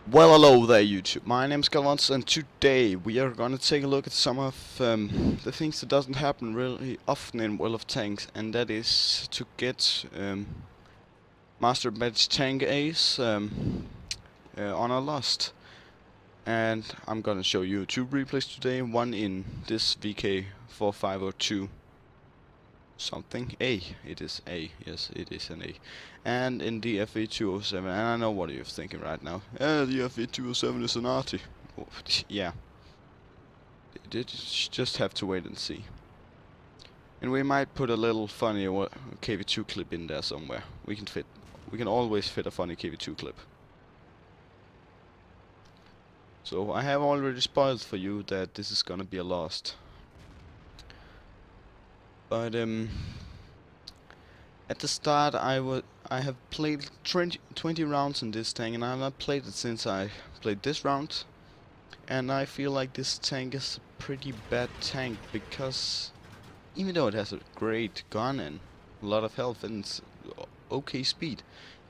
Well, hello there, YouTube. My name's GalaWOTs, and today we are gonna take a look at some of the things that doesn't happen really often in World of Tanks, and that is to get Master Badge Tank Ace on a Lost. And I'm gonna show you two replays today, one in this VK4502 something. A, it is A, yes, it is an A. And in the FE207, and I know what you're thinking right now. The FE207 is an arty. Oh, yeah, just have to wait and see. And we might put a little funny KV2 clip in there somewhere. We can always fit a funny KV2 clip. So I have already spoiled for you that this is gonna be a Lost. But at the start I have played 20 rounds in this tank, and I have not played it since I played this round. And I feel like this tank is a pretty bad tank, because even though it has a great gun and a lot of health and it's okay speed,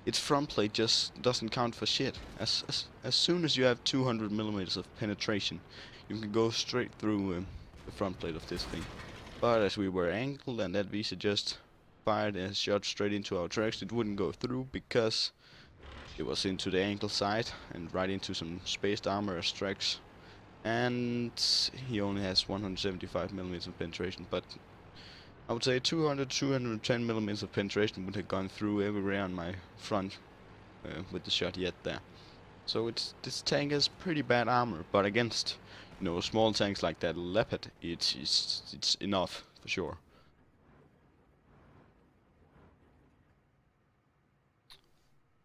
its front plate just doesn't count for shit. As soon as you have 200 millimeters of penetration, you can go straight through the front plate of this thing. But as we were angled and that Visa just fired a shot straight into our tracks, it wouldn't go through because it was into the ankle side and right into some spaced armor as tracks. And he only has 175 millimeters of penetration, but I would say 210 millimeters of penetration would have gone through everywhere on my front with the shot yet there. So this tank has pretty bad armor, but against small tanks like that Leopard, it's enough for sure.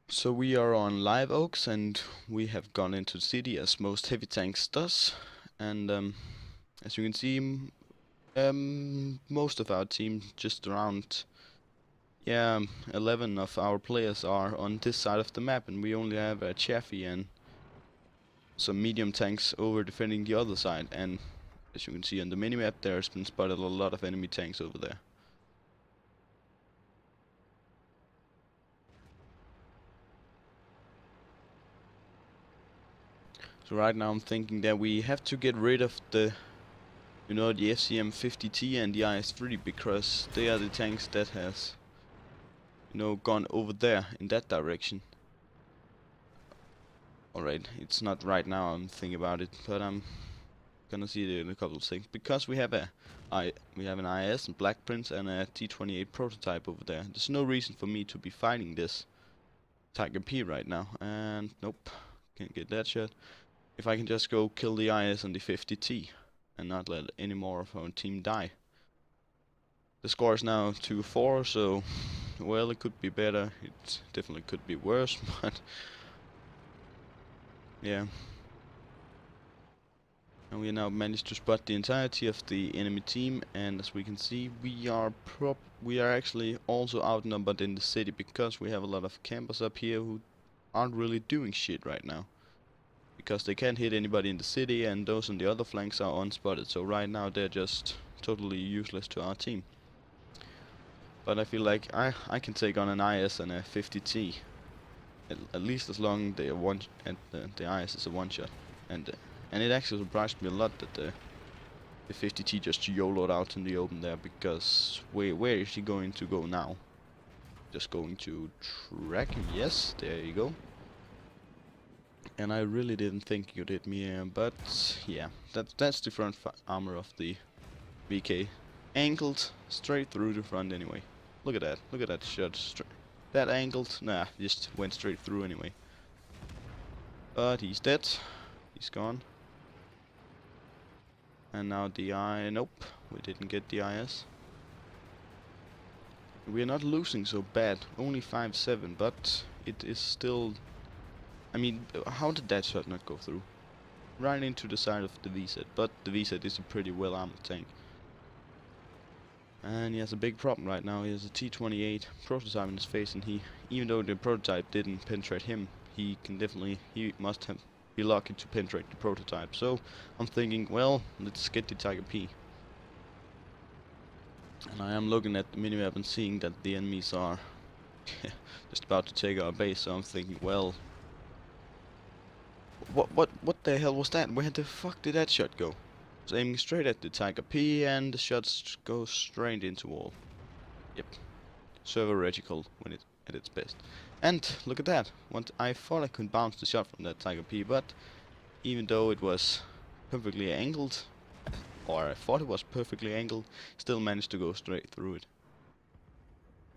So we are on Live Oaks, and we have gone into the city as most heavy tanks does, and as you can see, most of our team, just around 11 of our players are on this side of the map, and we only have a Chaffee and some medium tanks over defending the other side. And as you can see on the minimap, there's been spotted a lot of enemy tanks over there. So right now I'm thinking that we have to get rid of the FCM 50T and the IS-3, because they are the tanks that has gone over there in that direction. Alright, it's not right now I'm thinking about it, but I'm gonna see it in a couple of things, because we have an IS and Black Prince and a T-28 prototype over there. There's no reason for me to be fighting this Tiger P right now, and nope, can't get that shot. If I can just go kill the IS and the 50T and not let any more of our team die. The score is now 2-4, so well, it could be better, it definitely could be worse, but yeah. And we now managed to spot the entirety of the enemy team, and as we can see, we are actually also outnumbered in the city, because we have a lot of campers up here who aren't really doing shit right now, because they can't hit anybody in the city, and those on the other flanks are unspotted. So right now they're just totally useless to our team. But I feel like I can take on an IS and a 50T, at least as long as the IS is a one shot. And it actually surprised me a lot that the 50T just YOLO'd out in the open there, because where is he going to go now? Just going to track him? Yes, there you go. And I really didn't think you'd hit me, but yeah, that's the front armor of the VK. Angled straight through the front anyway. Look at that shot. That angled, nah, just went straight through anyway. But he's dead. He's gone. And now the nope, we didn't get the IS. We're not losing so bad, only 5-7, but it is still... I mean, how did that shot not go through? Right into the side of the VZ, but the VZ is a pretty well armored tank. And he has a big problem right now. He has a T-28 prototype in his face, and even though the prototype didn't penetrate him, he must have be lucky to penetrate the prototype. So I'm thinking, well, let's get the Tiger P. And I am looking at the minimap and seeing that the enemies are just about to take our base, so I'm thinking, well, What the hell was that? Where the fuck did that shot go? I was aiming straight at the Tiger P and the shots go straight into wall. Yep. Server reticle when it at its best. And look at that. I thought I could bounce the shot from that Tiger P, but even though it was perfectly angled, or I thought it was perfectly angled, still managed to go straight through it.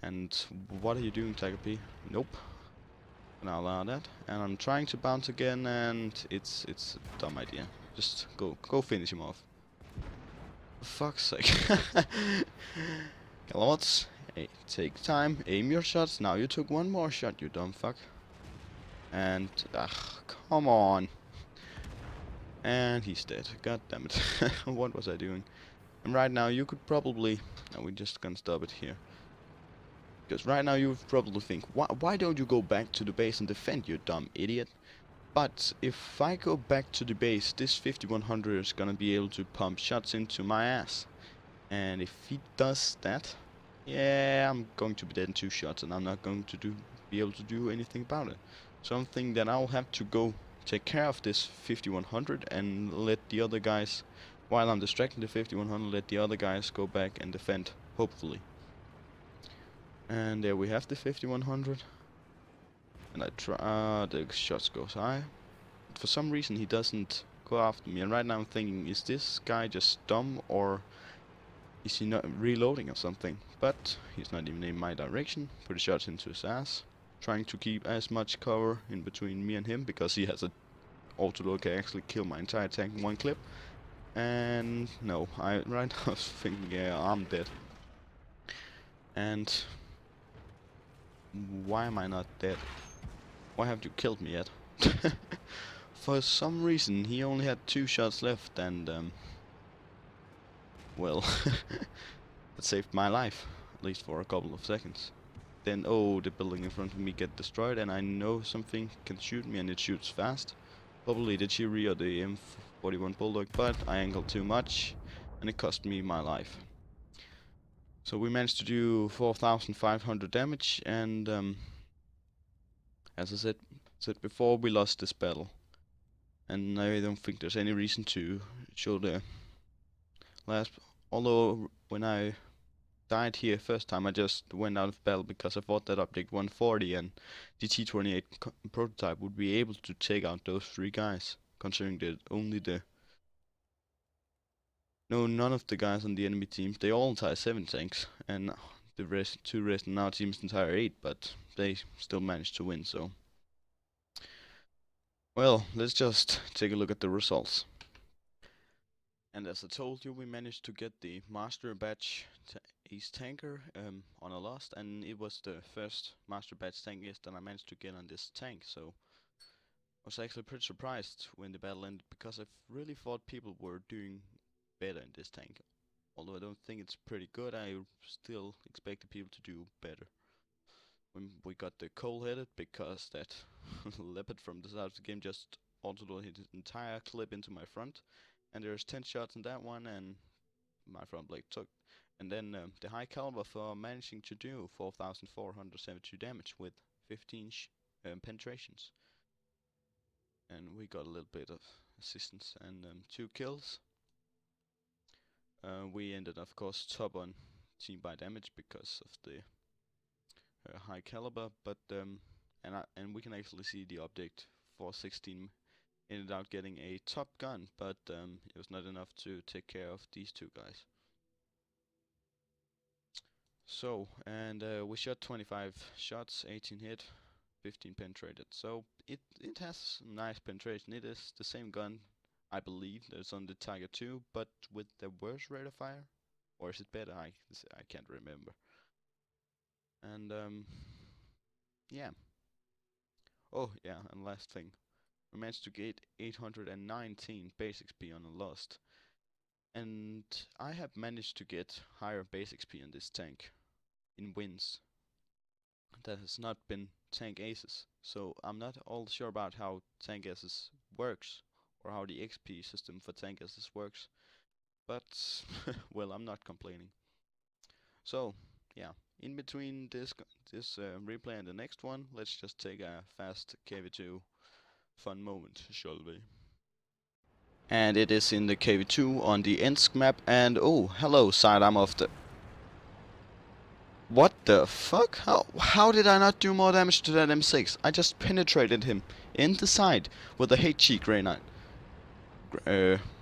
And what are you doing, Tiger P? Nope. Gonna allow that. And I'm trying to bounce again, and it's a dumb idea. Just go finish him off. For fuck's sake. GalaWOTs, hey, take time, aim your shots. Now you took one more shot, you dumb fuck. And come on. And he's dead. God damn it. What was I doing? And right now you could probably... No, we're just gonna stop it here. Because right now you probably think, why don't you go back to the base and defend, you dumb idiot? But if I go back to the base, this 5100 is gonna be able to pump shots into my ass. And if he does that, yeah, I'm going to be dead in 2 shots, and I'm not going to be able to do anything about it. Something that I'll have to go take care of this 5100 and let the other guys, while I'm distracting the 5100, let the other guys go back and defend, hopefully. And there we have the 5100. And I try, the shots goes high. But for some reason he doesn't go after me, and right now I'm thinking, is this guy just dumb, or is he not reloading or something? But he's not even in my direction. Put a shot into his ass, trying to keep as much cover in between me and him, because he has a autoload can actually kill my entire tank in one clip. And no, right now I was thinking, yeah, I'm dead. And why am I not dead? Why haven't you killed me yet? For some reason he only had 2 shots left, and well, that saved my life, at least for a couple of seconds. Then, oh, the building in front of me get destroyed, and I know something can shoot me, and it shoots fast. Probably the Cheery or the M41 Bulldog, but I angled too much, and it cost me my life. So we managed to do 4,500 damage, and as I said before, we lost this battle. And I don't think there's any reason to show the last. Although when I died here first time, I just went out of battle because I thought that Object 140 and the T28 prototype would be able to take out those 3 guys, considering that only none of the guys on the enemy team, they all entire 7 tanks, and the rest 2 rest in our team's entire 8, but they still managed to win. So, well, let's just take a look at the results. And as I told you, we managed to get the Master Batch Ace Tanker on a lost, and it was the first Master Batch tank Ace that I managed to get on this tank, so I was actually pretty surprised when the battle ended, because I really thought people were doing better in this tank. Although I don't think it's pretty good, I still expected people to do better. When we got the coal-headed, because that leopard from the start of the game just auto-hit his entire clip into my front, and there's 10 shots in that one, and my front blade took. And then the high caliber for managing to do 4,472 damage with 15 penetrations. And we got a little bit of assistance and 2 kills. We ended, of course, top on team by damage because of the high caliber, but and we can actually see the object 416 ended out getting a top gun, but it was not enough to take care of these 2 guys. So, and we shot 25 shots, 18 hit, 15 penetrated. So it has nice penetration. It is the same gun, I believe, that's on the Tiger 2, but with the worse rate of fire, or is it better? I can't remember. And yeah. Oh yeah, and last thing, we managed to get 819 base XP on a lost, and I have managed to get higher base XP on this tank in wins. That has not been tank aces, so I'm not all sure about how tank aces works, or how the XP system for tank aces works, but well, I'm not complaining. So yeah, in between this replay and the next one, let's just take a fast KV2 fun moment, shall we? And it is in the KV2 on the Ensk map, and oh, hello, sidearm of the... What the fuck? How did I not do more damage to that M6? I just penetrated him in the side with a HE grenade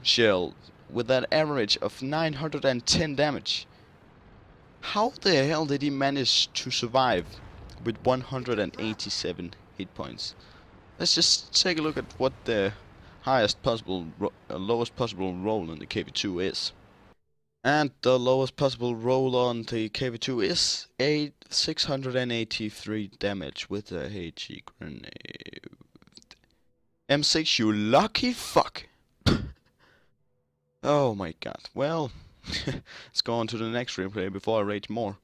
shell with that average of 910 damage. How the hell did he manage to survive with 187 hit points? Let's just take a look at what the highest possible, lowest possible roll in the KV2 is. And the lowest possible roll on the KV2 is 683 damage with a HE grenade. M6, you lucky fuck! Oh my god. Well, let's go on to the next replay before I rage more.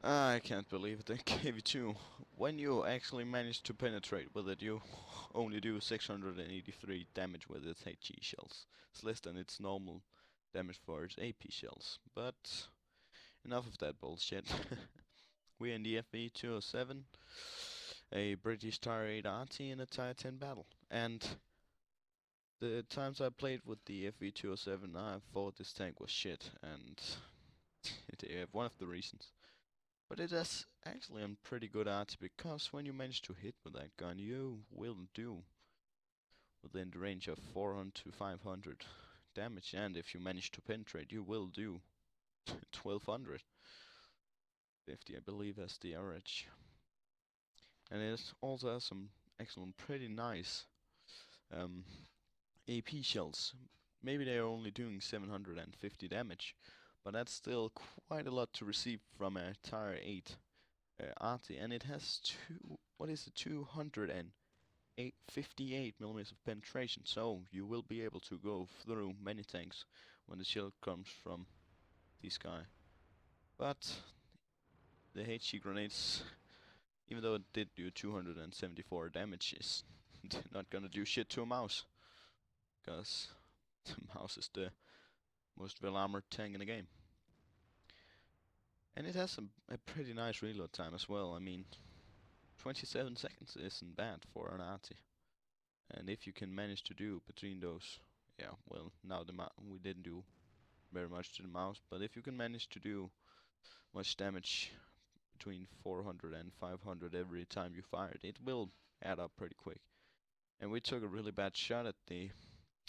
I can't believe it, KV2. When you actually manage to penetrate with it, you only do 683 damage with its HE shells. It's less than its normal damage for its AP shells. But enough of that bullshit. We're in the FV207, a British Tier 8 RT in a Tier 10 battle. And the times I played with the FV207, I thought this tank was shit, and one of the reasons. But it is actually a pretty good art, because when you manage to hit with that gun, you will do within the range of 400 to 500 damage, and if you manage to penetrate, you will do 1200. 50, I believe, as the average. And it also has some excellent, pretty nice AP shells. Maybe they're only doing 750 damage, but that's still quite a lot to receive from a Tier 8 arty, and it has 258 millimeters of penetration, so you will be able to go through many tanks when the shell comes from this guy. But the HE grenades, even though it did do 274 damage, is not gonna do shit to a mouse, because the mouse is the most well armored tank in the game. And it has a pretty nice reload time as well. I mean, 27 seconds isn't bad for an arty. And if you can manage to do between those, yeah, well, now we didn't do very much to the mouse, but if you can manage to do much damage between 400 and 500 every time you fire it, it will add up pretty quick. And we took a really bad shot at the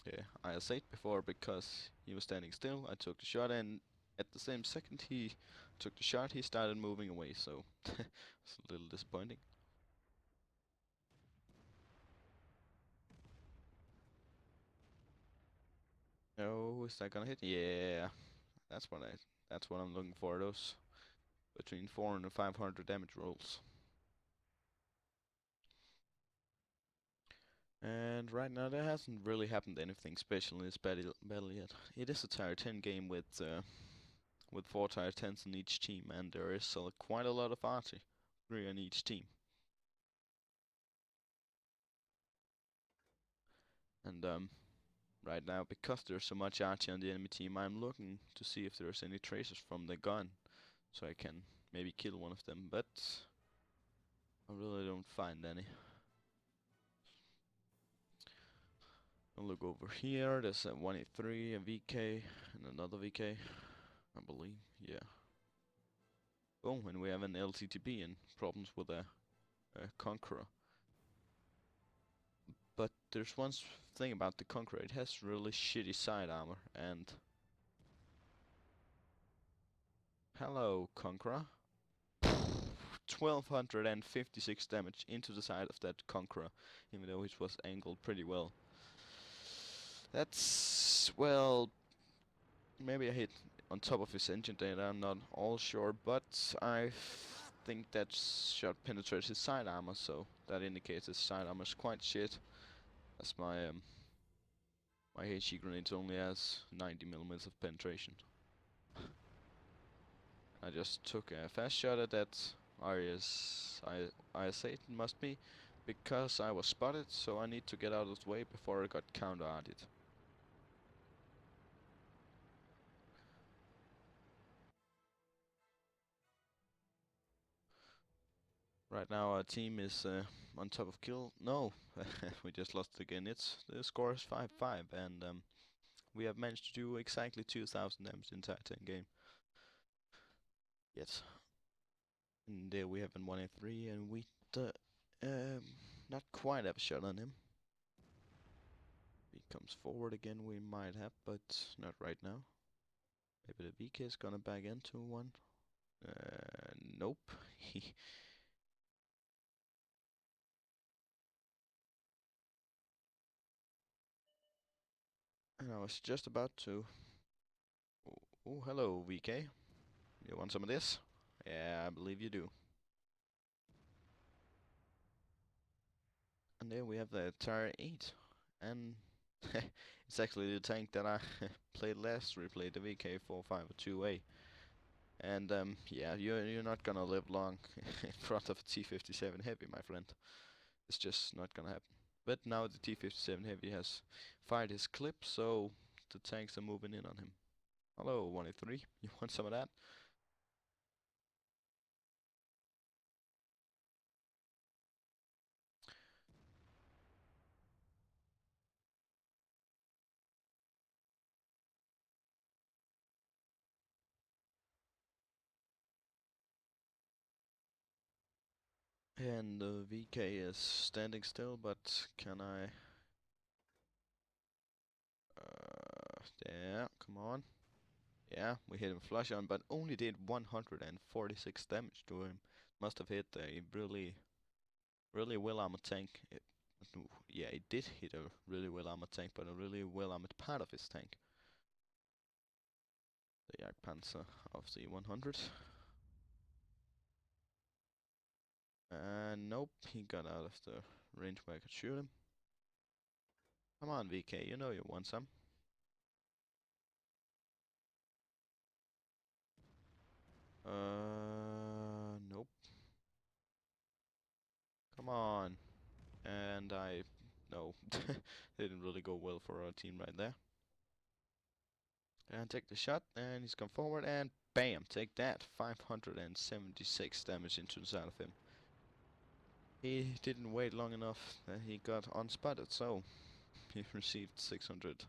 IS-8 before, because he was standing still. I took the shot, and at the same second he took the shot, he started moving away, so it's a little disappointing. Oh, is that gonna hit? Yeah, that's what I'm looking for. Those between 400 and 500 damage rolls. And right now there hasn't really happened anything special in this battle yet. It is a Tier 10 game with 4 Tier 10s in each team, and there is quite a lot of arty, 3 on each team. And right now, because there's so much arty on the enemy team, I'm looking to see if there's any traces from the gun, so I can maybe kill one of them, but I really don't find any. I'll look over here, there's a 183, a VK, and another VK, I believe, yeah. Oh, and we have an LTTB and problems with a Conqueror. But there's one thing about the Conqueror, it has really shitty side armor, and... Hello, Conqueror. 1256 damage into the side of that Conqueror, even though it was angled pretty well. That's, well, maybe I hit on top of his engine data, I'm not all sure, but I think that shot penetrates his side armor, so that indicates his side armor is quite shit. As my HE grenade only has 90 millimeters of penetration. I just took a fast shot at that IS-8, must be, because I was spotted, so I need to get out of the way before I got counter-arted. Right now our team is on top of kill. No, we just lost again. The score is 5-5, and we have managed to do exactly 2,000 damage the entire 10 game. Yes. And there we have an 1-3, and we not quite have a shot on him. If he comes forward again, we might have, but not right now. Maybe the VK is gonna back into one. Nope. And I was just about to. Oh, hello, VK. You want some of this? Yeah, I believe you do. And there we have the Tyre 8. And it's actually the tank that I played last replay, the VK452A. And yeah, you're not gonna live long in front of a T57 Heavy, my friend. It's just not gonna happen. But now the T57 Heavy has fired his clip, so the tanks are moving in on him. Hello, 183. You want some of that? And the VK is standing still, but can I... yeah, come on. Yeah, we hit him flush on, but only did 146 damage to him. Must have hit a really well armored tank. Yeah, it did hit a really well armored tank, but a really well armored part of his tank. The Jagdpanzer of the 100. Nope, he got out of the range where I could shoot him. Come on, VK, you know you want some. Nope. Come on. And no, didn't really go well for our team right there. And take the shot, and he's gone forward, and bam, take that. 576 damage into the side of him. He didn't wait long enough that he got unspotted, so he received 600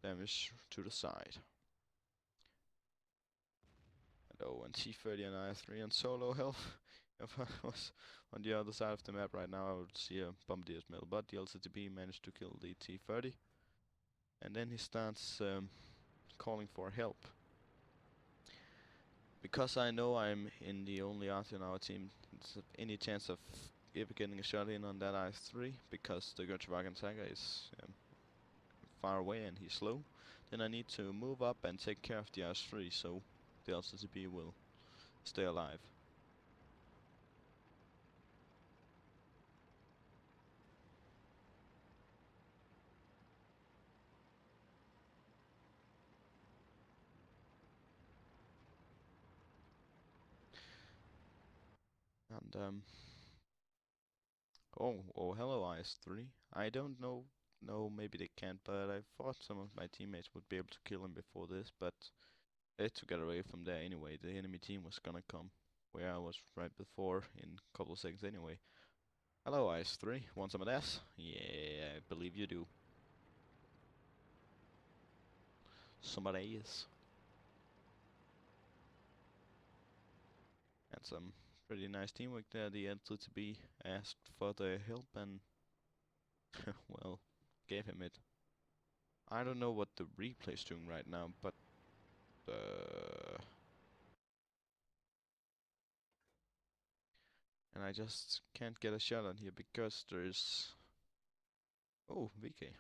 damage to the side. And T30 and I 3 on solo health. If I was on the other side of the map right now, I would see a Bombardier's mill, but the LCTB managed to kill the T30. And then he starts calling for help. Because I know I'm in the only arty on our team, there's any chance of ever getting a shot in on that IS-3, because the Gurchawagen Tiger is far away and he's slow, then I need to move up and take care of the IS-3, so the LCTB will stay alive. And oh, hello IS-3. I don't know, no, maybe they can't, but I thought some of my teammates would be able to kill him before this, but they had to get away from there anyway. The enemy team was gonna come where I was right before in a couple of seconds anyway. Hello IS-3, want some of this? Yeah, I believe you do. Some of these. And some pretty nice teamwork there. The LTTB asked for their help and well, gave him it. I don't know what the replay's doing right now, but and I just can't get a shot on here because there's... Oh, VK.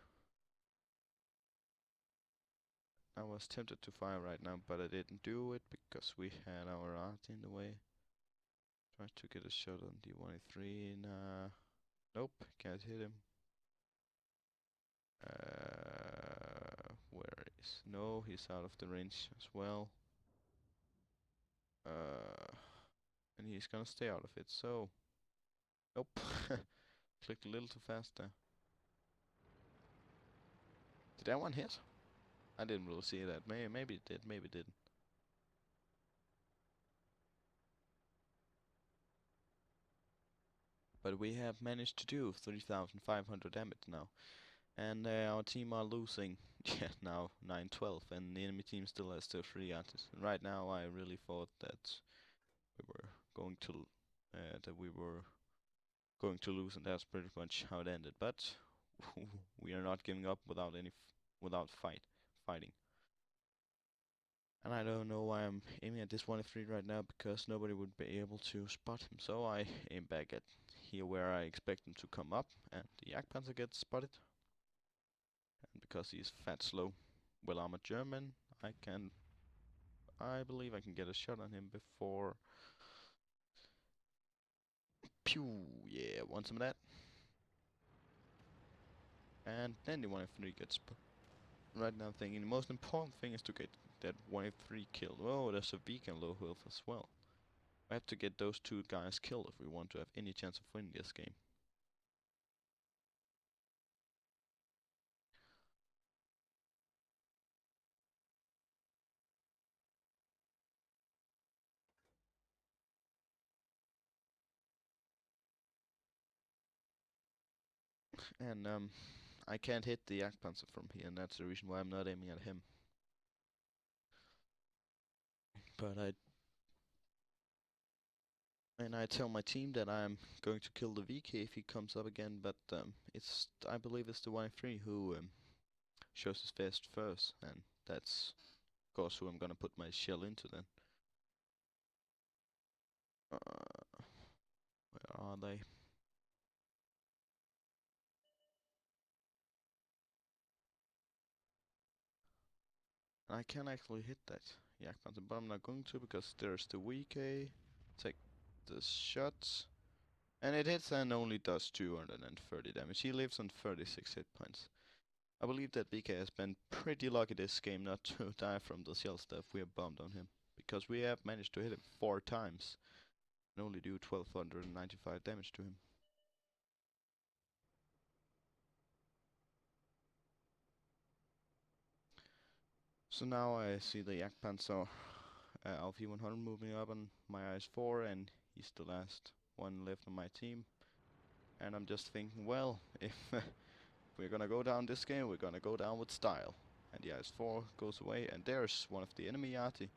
I was tempted to fire right now, but I didn't do it because we had our art in the way. Tried to get a shot on the 183, nah. Nope, can't hit him. Where is... No, he's out of the range as well. And he's gonna stay out of it, so... Nope. Clicked a little too fast there. Did that one hit? I didn't really see that. Maybe it did, maybe it didn't. But we have managed to do 3,500 damage now. And our team are losing, yeah, now 9-12, and the enemy team still has still 3 artists. And right now, I really thought that we were going to lose, and that's pretty much how it ended. But we are not giving up without fighting. And I don't know why I'm aiming at this 1f3 right now, because nobody would be able to spot him. So I aim back at here where I expect him to come up, and the Jagdpanzer gets spotted. And because he's fat, slow, well-armored German, I believe I can get a shot on him before. Pew! Yeah, want some of that? And then the 1f3 gets right now. I'm thinking the most important thing is to get that 1f3 killed. Oh, there's a Beacon low health as well. I have to get those 2 guys killed if we want to have any chance of winning this game. And I can't hit the Jagdpanzer from here, and that's the reason why I'm not aiming at him. But I tell my team that I'm going to kill the VK if he comes up again, but I believe it's the 1-3 who shows his fast first, and that's of course who I'm gonna put my shell into then. Where are they? I can actually hit that Jagdpanzer, but I'm not going to because there's the VK. Take the shots. And it hits and only does 230 damage. He lives on 36 hit points. I believe that BK has been pretty lucky this game not to die from the shell stuff we have bombed on him. Because we have managed to hit him 4 times and only do 1295 damage to him. So now I see the Jagdpanzer Alfie 100 moving up on my IS-4, and he's the last one left on my team. And I'm just thinking, well, if we're gonna go down this game, we're gonna go down with style. And the IS-4 goes away, and there's one of the enemy Yati.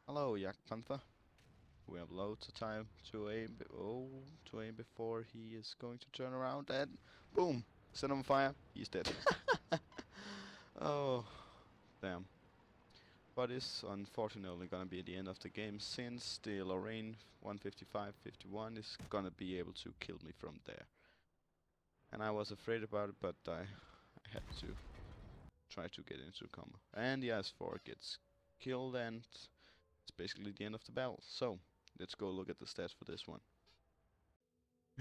Hello, Jagdpanther. We have loads of time to aim. To aim before he is going to turn around, and boom! Set him on fire. He's dead. Oh, damn. But it's unfortunately gonna be the end of the game, since the Lorraine 155-51 is gonna be able to kill me from there. And I was afraid about it, but I had to try to get into combo. And the IS-4 gets killed, and it's basically the end of the battle. So, let's go look at the stats for this one.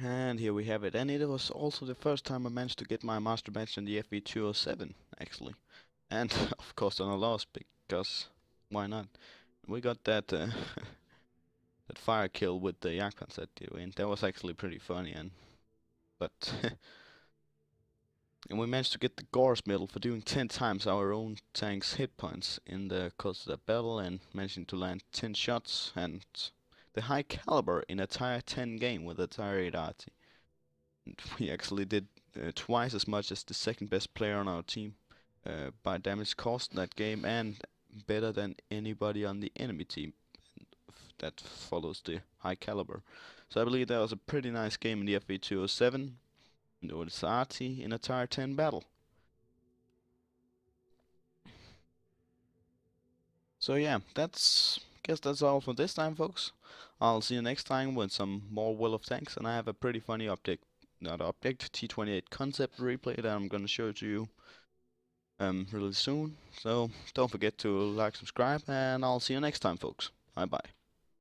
And here we have it. And it was also the first time I managed to get my master match in the FV207, actually. And of course on a loss, because why not? We got that that fire kill with the Jagdpanzer at the end. That was actually pretty funny, but and we managed to get the Gores medal for doing 10 times our own tank's hit points in the course of that battle, and managing to land 10 shots and the high caliber in a tier 10 game with a tier 8 arty. And we actually did twice as much as the second best player on our team by damage cost in that game, and better than anybody on the enemy team that follows the high caliber. So I believe that was a pretty nice game in the FV207. And it's arty in a tier 10 battle. So yeah, guess that's all for this time, folks. I'll see you next time with some more Will of Tanks, and I have a pretty funny T28 concept replay that I'm gonna show to you really soon. So don't forget to like, subscribe, and I'll see you next time, folks. Bye bye.